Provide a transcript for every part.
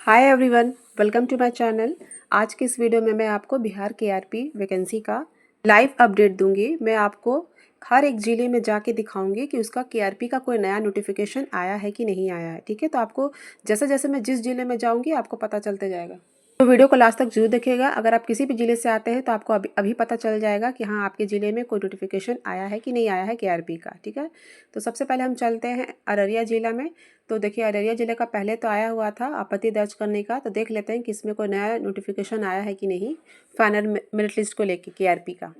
Hi everyone, welcome to my channel. आज के इस वीडियो में मैं आपको बिहार केआरपी वैकेंसी का लाइव अपडेट दूंगी। मैं आपको हर एक ज़िले में जाके दिखाऊंगी कि उसका केआरपी का कोई नया नोटिफिकेशन आया है कि नहीं आया है। ठीक है, तो आपको जैसे जैसे मैं जिस ज़िले में जाऊंगी आपको पता चलते जाएगा। तो वीडियो को लास्ट तक जरूर देखिएगा। अगर आप किसी भी ज़िले से आते हैं तो आपको अभी अभी पता चल जाएगा कि हाँ, आपके ज़िले में कोई नोटिफिकेशन आया है कि नहीं आया है केआरपी का। ठीक है, तो सबसे पहले हम चलते हैं अररिया ज़िला में। तो देखिए, अररिया ज़िले का पहले तो आया हुआ था आपत्ति दर्ज करने का। तो देख लेते हैं कि इसमें कोई नया नोटिफिकेशन आया है कि नहीं फाइनल मेरिट लिस्ट को लेके केआरपी का।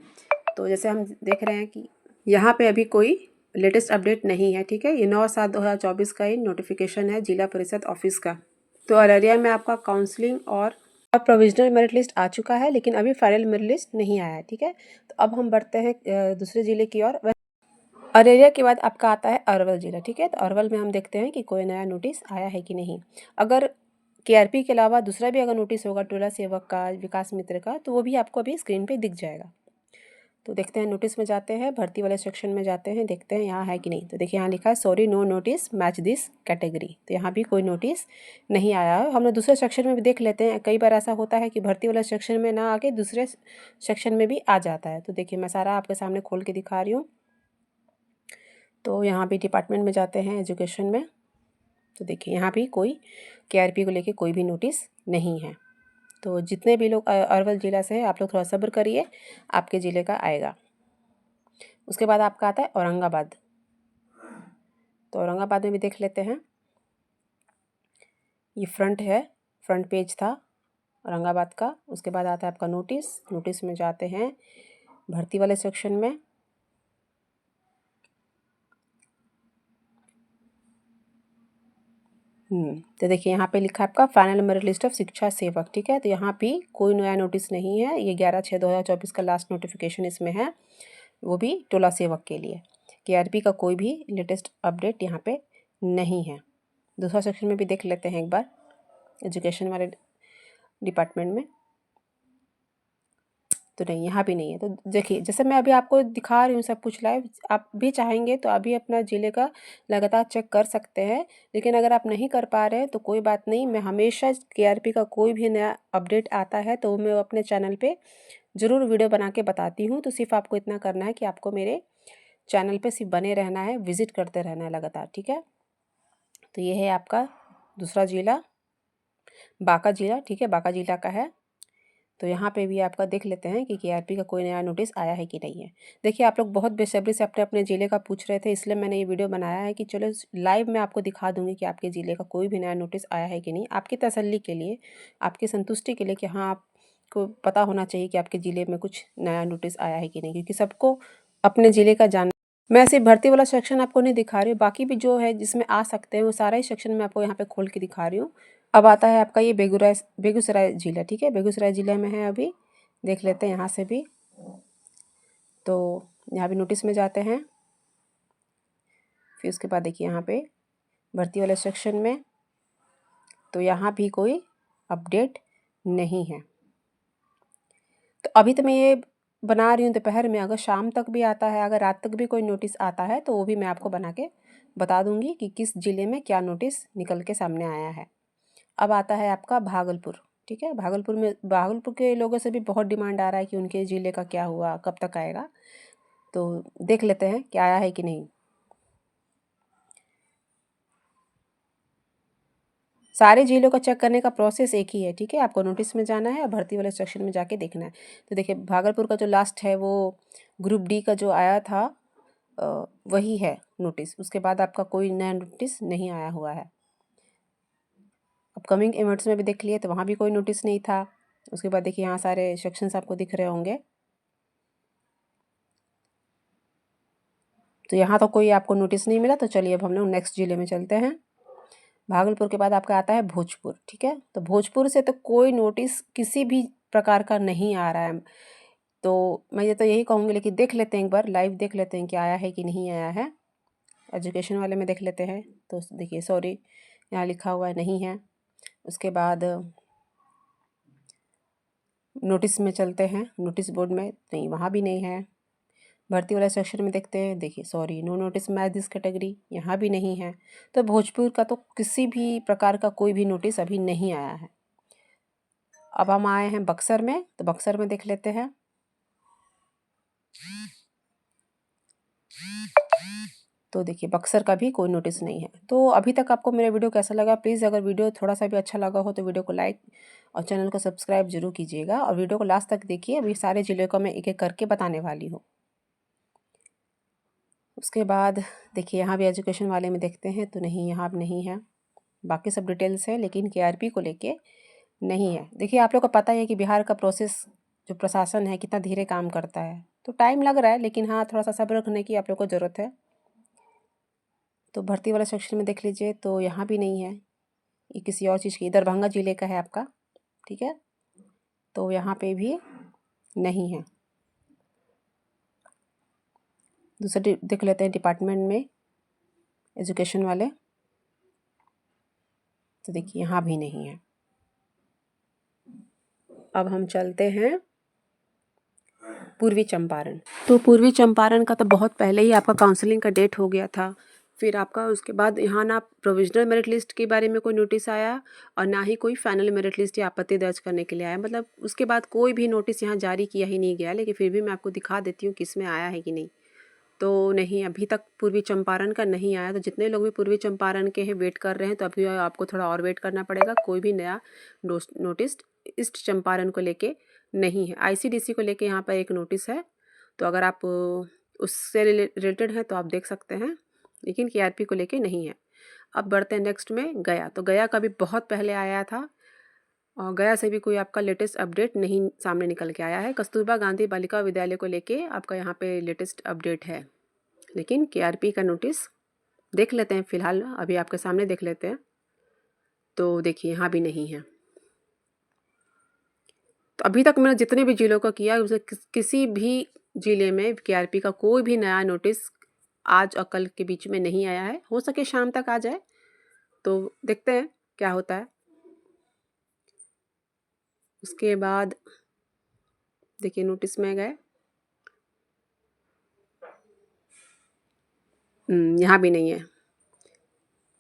तो जैसे हम देख रहे हैं कि यहाँ पे अभी कोई लेटेस्ट अपडेट नहीं है। ठीक है, ये 9/7/2024 का ही नोटिफिकेशन है जिला परिषद ऑफिस का। तो अररिया में आपका काउंसलिंग और प्रोविजनल मेरिट लिस्ट आ चुका है, लेकिन अभी फाइनल मेरिट लिस्ट नहीं आया है। ठीक है, तो अब हम बढ़ते हैं दूसरे ज़िले की ओर। अररिया के बाद आपका आता है अरवल ज़िला। ठीक है, तो अरवल में हम देखते हैं कि कोई नया नोटिस आया है कि नहीं। अगर केआरपी के अलावा दूसरा भी अगर नोटिस होगा टोला सेवक का, विकास मित्र का, तो वो भी आपको अभी स्क्रीन पे दिख जाएगा। तो देखते हैं, नोटिस में जाते हैं, भर्ती वाले सेक्शन में जाते हैं, देखते हैं यहाँ है कि नहीं। तो देखिए, यहाँ लिखा है sorry no notice match this category. तो यहाँ भी कोई नोटिस नहीं आया है। हम लोग दूसरे सेक्शन में भी देख लेते हैं। कई बार ऐसा होता है कि भर्ती वाले सेक्शन में ना आके दूसरे सेक्शन में भी आ जाता है। तो देखिए, मैं सारा आपके सामने खोल के दिखा रही हूँ। तो यहाँ भी डिपार्टमेंट में जाते हैं, एजुकेशन में। तो देखिए, यहाँ भी कोई केआरपी को लेके कोई भी नोटिस नहीं है। तो जितने भी लोग अरवल ज़िला से हैं, आप लोग थोड़ा सब्र करिए, आपके ज़िले का आएगा। उसके बाद आपका आता है औरंगाबाद। तो औरंगाबाद में भी देख लेते हैं। ये फ्रंट है, फ्रंट पेज था औरंगाबाद का। उसके बाद आता है आपका नोटिस। नोटिस में जाते हैं भर्ती वाले सेक्शन में। तो देखिए, यहाँ पे लिखा है आपका फाइनल मेरिट लिस्ट ऑफ शिक्षा सेवक। ठीक है, तो यहाँ भी कोई नया नोटिस नहीं है। ये 11/6/2024 का लास्ट नोटिफिकेशन इसमें है, वो भी टोला सेवक के लिए। केआरपी का कोई भी लेटेस्ट अपडेट यहाँ पे नहीं है। दूसरा सेक्शन में भी देख लेते हैं एक बार, एजुकेशन वाले डिपार्टमेंट में। तो नहीं, यहाँ भी नहीं है। तो देखिए, जैसे मैं अभी आपको दिखा रही हूँ सब कुछ लाइव, आप भी चाहेंगे तो अभी अपना ज़िले का लगातार चेक कर सकते हैं। लेकिन अगर आप नहीं कर पा रहे हैं तो कोई बात नहीं, मैं हमेशा केआरपी का कोई भी नया अपडेट आता है तो मैं अपने चैनल पे ज़रूर वीडियो बना के बताती हूँ। तो सिर्फ आपको इतना करना है कि आपको मेरे चैनल पे सिर्फ बने रहना है, विजिट करते रहना है लगातार। ठीक है, तो ये है आपका दूसरा ज़िला, बांका ज़िला। ठीक है, बांका ज़िला का है। तो यहाँ पे भी आपका देख लेते हैं कि केआरपी का कोई नया नोटिस आया है कि नहीं है। देखिए, आप लोग बहुत बेसब्री से अपने अपने ज़िले का पूछ रहे थे, इसलिए मैंने ये वीडियो बनाया है कि चलो लाइव मैं आपको दिखा दूँगी कि आपके ज़िले का कोई भी नया नोटिस आया है कि नहीं। आपकी तसल्ली के लिए, आपकी संतुष्टि के लिए कि हाँ, आपको पता होना चाहिए कि आपके ज़िले में कुछ नया नोटिस आया है कि नहीं, क्योंकि सबको अपने ज़िले का जान। मैं सिर्फ भर्ती वाला सेक्शन आपको नहीं दिखा रही हूँ, बाकी भी जो है जिसमें आ सकते हैं वो सारा ही सेक्शन मैं आपको यहाँ पे खोल के दिखा रही हूँ। अब आता है आपका ये बेगूसराय ज़िला। ठीक है, बेगूसराय ज़िले में है अभी, देख लेते हैं यहाँ से भी। तो यहाँ भी नोटिस में जाते हैं। फिर उसके बाद देखिए, यहाँ पे भर्ती वाले सेक्शन में, तो यहाँ भी कोई अपडेट नहीं है। तो अभी तो मैं ये बना रही हूँ दोपहर में, अगर शाम तक भी आता है, अगर रात तक भी कोई नोटिस आता है तो वो भी मैं आपको बना के बता दूँगी कि किस ज़िले में क्या नोटिस निकल के सामने आया है। अब आता है आपका भागलपुर। ठीक है, भागलपुर के लोगों से भी बहुत डिमांड आ रहा है कि उनके ज़िले का क्या हुआ, कब तक आएगा। तो देख लेते हैं कि आया है कि नहीं। सारे ज़िलों का चेक करने का प्रोसेस एक ही है। ठीक है, आपको नोटिस में जाना है और भर्ती वाले सेक्शन में जाके देखना है। तो देखिए, भागलपुर का जो लास्ट है वो ग्रुप डी का जो आया था, वही है नोटिस। उसके बाद आपका कोई नया नोटिस नहीं आया हुआ है। अपकमिंग इवेंट्स में भी देख लिए तो वहाँ भी कोई नोटिस नहीं था। उसके बाद देखिए, यहाँ सारे सेक्शंस आपको दिख रहे होंगे। तो यहाँ तो कोई आपको नोटिस नहीं मिला। तो चलिए अब हम लोग नेक्स्ट ज़िले में चलते हैं। भागलपुर के बाद आपका आता है भोजपुर। ठीक है, तो भोजपुर से तो कोई नोटिस किसी भी प्रकार का नहीं आ रहा है। तो मैं ये तो यही कहूँगी, लेकिन देख लेते हैं एक बार, लाइव देख लेते हैं कि आया है कि नहीं आया है। एजुकेशन वाले में देख लेते हैं। तो देखिए, सॉरी, यहाँ लिखा हुआ है नहीं है। उसके बाद नोटिस में चलते हैं, नोटिस बोर्ड में, नहीं, वहाँ भी नहीं है। भर्ती वाला सेक्शन में देखते हैं, देखिए sorry no notice match this category, यहाँ भी नहीं है। तो भोजपुर का तो किसी भी प्रकार का कोई भी नोटिस अभी नहीं आया है। अब हम आए हैं बक्सर में, तो बक्सर में देख लेते हैं। तो देखिए बक्सर का भी कोई नोटिस नहीं है। तो अभी तक आपको मेरा वीडियो कैसा लगा, प्लीज़ अगर वीडियो थोड़ा सा भी अच्छा लगा हो तो वीडियो को लाइक और चैनल को सब्सक्राइब जरूर कीजिएगा, और वीडियो को लास्ट तक देखिए। अभी सारे जिले को मैं एक एक करके बताने वाली हूँ। उसके बाद देखिए यहाँ भी एजुकेशन वाले में देखते हैं, तो नहीं, यहाँ नहीं है। बाकी सब डिटेल्स है, लेकिन केआरपी को लेके नहीं है। देखिए आप लोग को पता ही है कि बिहार का प्रोसेस, जो प्रशासन है, कितना धीरे काम करता है। तो टाइम लग रहा है, लेकिन हाँ थोड़ा सा सब्र रखने की आप लोग को ज़रूरत है। तो भर्ती वाला सेक्शन में देख लीजिए, तो यहाँ भी नहीं है। ये किसी और चीज़ की, दरभंगा जिले का है आपका, ठीक है। तो यहाँ पे भी नहीं है। दूसरे देख लेते हैं डिपार्टमेंट में, एजुकेशन वाले। तो देखिए यहाँ भी नहीं है। अब हम चलते हैं पूर्वी चंपारण। तो पूर्वी चंपारण का तो बहुत पहले ही आपका काउंसलिंग का डेट हो गया था। फिर आपका उसके बाद यहाँ ना प्रोविजनल मेरिट लिस्ट के बारे में कोई नोटिस आया, और ना ही कोई फाइनल मेरिट लिस्ट या आपत्ति दर्ज करने के लिए आया। मतलब उसके बाद कोई भी नोटिस यहाँ जारी किया ही नहीं गया। लेकिन फिर भी मैं आपको दिखा देती हूँ कि इसमें आया है कि नहीं। तो नहीं, अभी तक पूर्वी चंपारण का नहीं आया। तो जितने लोग भी पूर्वी चंपारण के हैं वेट कर रहे हैं, तो अभी आपको थोड़ा और वेट करना पड़ेगा। कोई भी नया नोटिस ईस्ट चंपारण को लेके नहीं है। आईसीडीसी को लेके यहाँ पर एक नोटिस है, तो अगर आप उससे रिलेटेड हैं तो आप देख सकते हैं, लेकिन केआरपी को लेके नहीं है। अब बढ़ते हैं नेक्स्ट में गया। तो गया का भी बहुत पहले आया था, और गया से भी कोई आपका लेटेस्ट अपडेट नहीं सामने निकल के आया है। कस्तूरबा गांधी बालिका विद्यालय को लेके आपका यहाँ पे लेटेस्ट अपडेट है, लेकिन केआरपी का नोटिस देख लेते हैं फिलहाल, अभी आपके सामने देख लेते हैं। तो देखिए यहाँ भी नहीं है। तो अभी तक मैंने जितने भी जिलों का किया, उसे किसी भी जिले में केआरपी का कोई भी नया नोटिस आज और कल के बीच में नहीं आया है। हो सके शाम तक आ जाए, तो देखते हैं क्या होता है। उसके बाद देखिए नोटिस में गए, यहाँ भी नहीं है,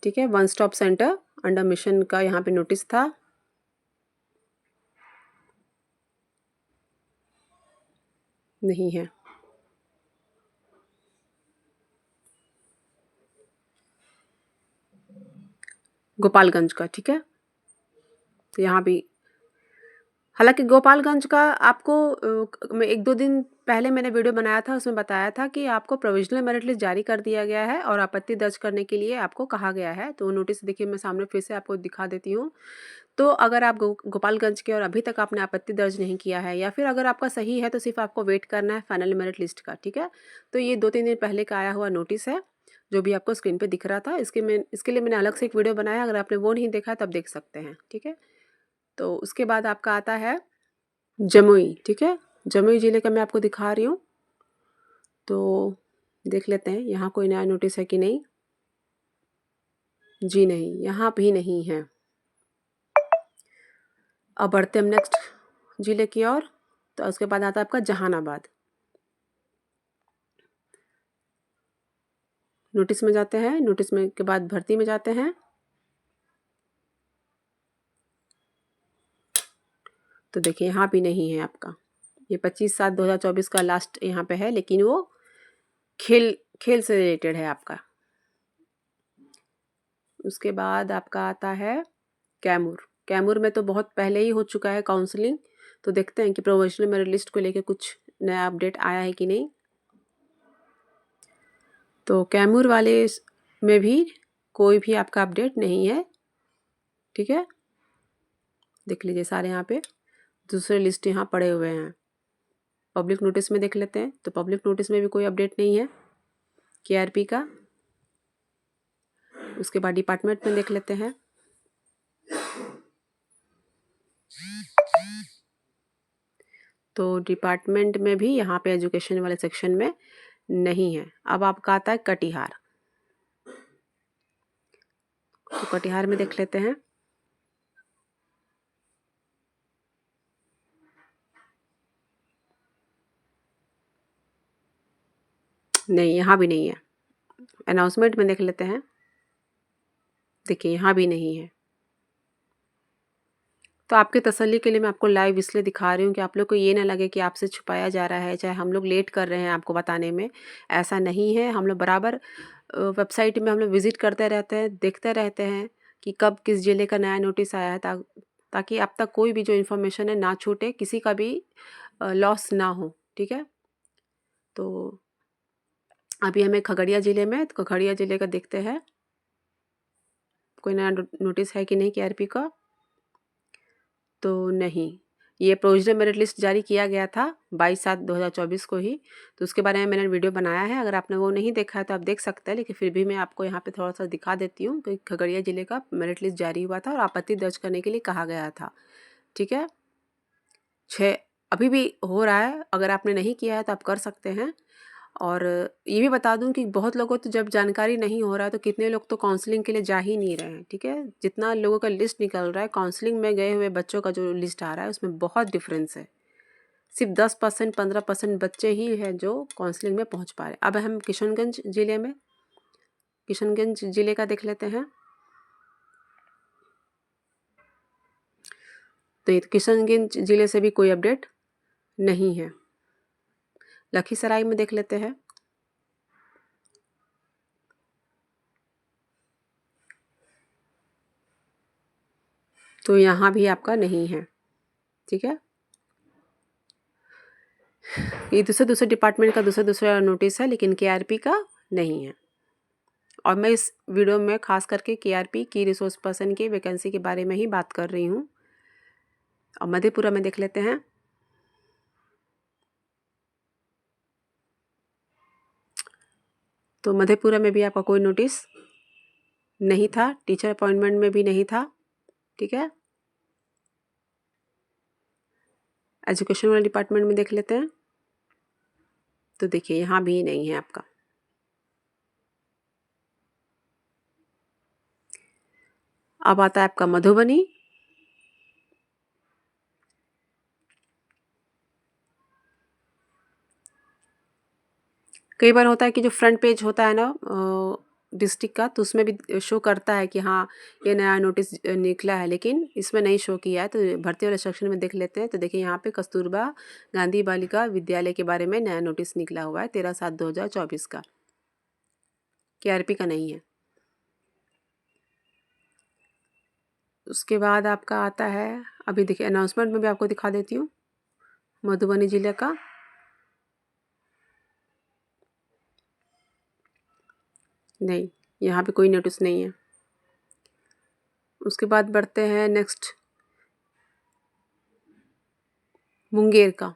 ठीक है। One stop centre under mission का यहाँ पे नोटिस था, नहीं है। गोपालगंज का, ठीक है। तो यहाँ भी, हालांकि गोपालगंज का आपको मैं 1-2 दिन पहले मैंने वीडियो बनाया था, उसमें बताया था कि आपको प्रोविजनल मेरिट लिस्ट जारी कर दिया गया है और आपत्ति दर्ज करने के लिए आपको कहा गया है। तो नोटिस देखिए मैं सामने फिर से आपको दिखा देती हूँ। तो अगर आप गोपालगंज के और अभी तक आपने आपत्ति दर्ज नहीं किया है, या फिर अगर आपका सही है, तो सिर्फ आपको वेट करना है फाइनल मेरिट लिस्ट का, ठीक है। तो ये 2-3 दिन पहले का आया हुआ नोटिस है, जो भी आपको स्क्रीन पे दिख रहा था। इसके लिए मैंने अलग से एक वीडियो बनाया, अगर आपने वो नहीं देखा तब देख सकते हैं, ठीक है। तो उसके बाद आपका आता है जमुई, ठीक है। जमुई जिले का मैं आपको दिखा रही हूँ, तो देख लेते हैं यहाँ कोई नया नोटिस है कि नहीं। जी नहीं, यहाँ भी नहीं है। अब बढ़ते हम नेक्स्ट जिले की ओर। तो उसके बाद आता है आपका जहानाबाद। नोटिस में जाते हैं, नोटिस में के बाद भर्ती में जाते हैं। तो देखिए यहाँ भी नहीं है आपका। ये 25/7/2024 का लास्ट यहाँ पे है, लेकिन वो खेल खेल से रिलेटेड है आपका। उसके बाद आपका आता है कैमूर। कैमूर में तो बहुत पहले ही हो चुका है काउंसलिंग। तो देखते हैं कि प्रोविजनल मेरिट लिस्ट को लेके कुछ नया अपडेट आया है कि नहीं। तो कैमूर वाले में भी कोई भी आपका अपडेट नहीं है, ठीक है। देख लीजिए सारे यहाँ पे दूसरे लिस्ट यहाँ पड़े हुए हैं। पब्लिक नोटिस में देख लेते हैं, तो पब्लिक नोटिस में भी कोई अपडेट नहीं है केआरपी का। उसके बाद डिपार्टमेंट में देख लेते हैं। तो डिपार्टमेंट में भी यहाँ पे एजुकेशन वाले सेक्शन में नहीं है। अब आपका आता है कटिहार। तो कटिहार में देख लेते हैं। नहीं, यहाँ भी नहीं है। अनाउंसमेंट में देख लेते हैं। देखिए यहाँ भी नहीं है। तो आपकी तसल्ली के लिए मैं आपको लाइव इसलिए दिखा रही हूँ कि आप लोग को ये ना लगे कि आपसे छुपाया जा रहा है, चाहे हम लोग लेट कर रहे हैं आपको बताने में। ऐसा नहीं है, हम लोग बराबर वेबसाइट में हम लोग विज़िट करते रहते हैं, देखते रहते हैं कि कब किस ज़िले का नया नोटिस आया है, ताकि अब तक कोई भी जो इन्फॉर्मेशन है ना छूटे, किसी का भी लॉस ना हो। ठीक है? तो अभी हमें खगड़िया ज़िले में, तो खगड़िया ज़िले का देखते हैं कोई नया नोटिस है कि नहीं केआरपी का। तो नहीं, ये प्रोविजनल मेरिट लिस्ट जारी किया गया था 22/7/2024 को ही। तो उसके बारे में मैंने वीडियो बनाया है, अगर आपने वो नहीं देखा है तो आप देख सकते हैं, लेकिन फिर भी मैं आपको यहाँ पे थोड़ा सा दिखा देती हूँ कि खगड़िया ज़िले का मेरिट लिस्ट जारी हुआ था और आपत्ति दर्ज करने के लिए कहा गया था। ठीक है? 6 अभी भी हो रहा है, अगर आपने नहीं किया है तो आप कर सकते हैं। और ये भी बता दूं कि बहुत लोगों तो जब जानकारी नहीं हो रहा है तो कितने लोग तो काउंसलिंग के लिए जा ही नहीं रहे हैं। ठीक है? जितना लोगों का लिस्ट निकल रहा है, काउंसलिंग में गए हुए बच्चों का जो लिस्ट आ रहा है उसमें बहुत डिफरेंस है। सिर्फ 10% 15% बच्चे ही हैं जो काउंसलिंग में पहुंच पा रहे हैं। अब हम किशनगंज ज़िले का देख लेते हैं। तो ये किशनगंज ज़िले से भी कोई अपडेट नहीं है। लखीसराय में देख लेते हैं। तो यहाँ भी आपका नहीं है। ठीक है? ये दूसरे डिपार्टमेंट का दूसरा नोटिस है, लेकिन केआरपी का नहीं है। और मैं इस वीडियो में खास करके केआरपी की रिसोर्स पर्सन की वैकेंसी के बारे में ही बात कर रही हूँ। और मधेपुरा में देख लेते हैं। तो मधेपुरा में भी आपका कोई नोटिस नहीं था, टीचर अपॉइंटमेंट में भी नहीं था। ठीक है? एजुकेशन वाले डिपार्टमेंट में देख लेते हैं। तो देखिए यहाँ भी नहीं है आपका। अब आता है आपका मधुबनी। कई बार होता है कि जो फ्रंट पेज होता है ना डिस्ट्रिक्ट का, तो उसमें भी शो करता है कि हाँ ये नया नोटिस निकला है, लेकिन इसमें नहीं शो किया है। तो भर्ती वाले सेक्शन में देख लेते हैं। तो देखिए यहाँ पे कस्तूरबा गांधी बालिका विद्यालय के बारे में नया नोटिस निकला हुआ है 13/7/2024 का। केआरपी का नहीं है। उसके बाद आपका आता है, अभी देखिए अनाउंसमेंट में भी आपको दिखा देती हूँ, मधुबनी जिले का। नहीं, यहाँ पे कोई नोटिस नहीं है। उसके बाद बढ़ते हैं नेक्स्ट मुंगेर का।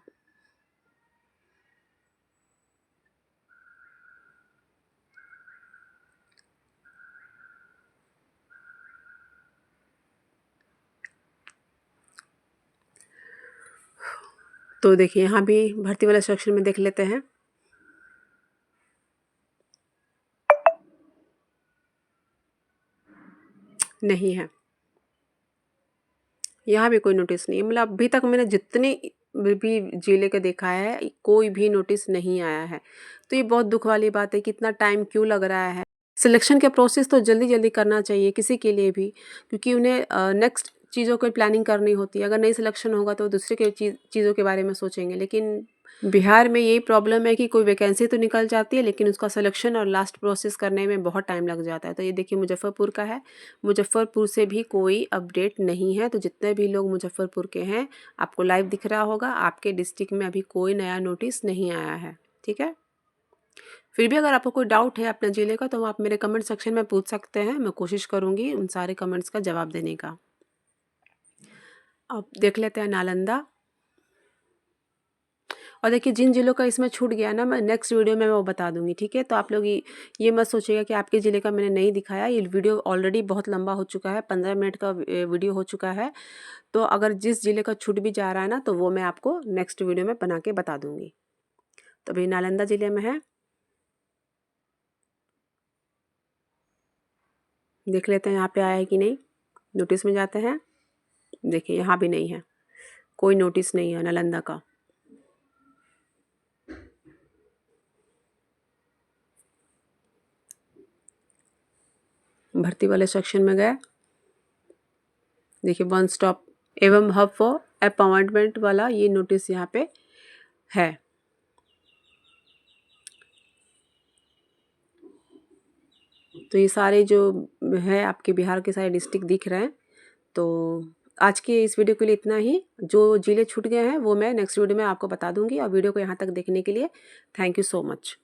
तो देखिए यहाँ भी भर्ती वाले सेक्शन में देख लेते हैं। नहीं है, यहाँ भी कोई नोटिस नहीं है। मतलब अभी तक मैंने जितने भी जिले के देखा है, कोई भी नोटिस नहीं आया है। तो ये बहुत दुख वाली बात है कि इतना टाइम क्यों लग रहा है। सिलेक्शन का प्रोसेस तो जल्दी जल्दी करना चाहिए किसी के लिए भी, क्योंकि उन्हें नेक्स्ट चीज़ों की प्लानिंग करनी होती है। अगर नहीं सिलेक्शन होगा तो दूसरे के चीज़ों के बारे में सोचेंगे। लेकिन बिहार में यही प्रॉब्लम है कि कोई वैकेंसी तो निकल जाती है, लेकिन उसका सिलेक्शन और लास्ट प्रोसेस करने में बहुत टाइम लग जाता है। तो ये देखिए मुजफ्फरपुर का है। मुजफ्फरपुर से भी कोई अपडेट नहीं है। तो जितने भी लोग मुजफ्फरपुर के हैं, आपको लाइव दिख रहा होगा, आपके डिस्ट्रिक्ट में अभी कोई नया नोटिस नहीं आया है। ठीक है? फिर भी अगर आपको कोई डाउट है अपने ज़िले का, तो आप मेरे कमेंट सेक्शन में पूछ सकते हैं। मैं कोशिश करूँगी उन सारे कमेंट्स का जवाब देने का। अब देख लेते हैं नालंदा। और देखिए जिन ज़िलों का इसमें छूट गया ना, मैं नेक्स्ट वीडियो में वो बता दूँगी। ठीक है? तो आप लोग ये मत सोचिएगा कि आपके ज़िले का मैंने नहीं दिखाया। ये वीडियो ऑलरेडी बहुत लंबा हो चुका है, 15 मिनट का वीडियो हो चुका है। तो अगर जिस ज़िले का छूट भी जा रहा है ना, तो वो मैं आपको नेक्स्ट वीडियो में बना के बता दूँगी। तो अभी नालंदा ज़िले में है, देख लेते हैं यहाँ पे आया है कि नहीं। नोटिस में जाते हैं। देखिए यहाँ भी नहीं है, कोई नोटिस नहीं है नालंदा का। भर्ती वाले सेक्शन में गए, देखिए वन स्टॉप एवं हब फॉर अपॉइंटमेंट वाला ये नोटिस यहाँ पे है। तो ये सारे जो है आपके बिहार के सारे डिस्ट्रिक्ट दिख रहे हैं। तो आज के इस वीडियो के लिए इतना ही। जो जिले छूट गए हैं वो मैं नेक्स्ट वीडियो में आपको बता दूंगी। और वीडियो को यहाँ तक देखने के लिए थैंक यू सो मच।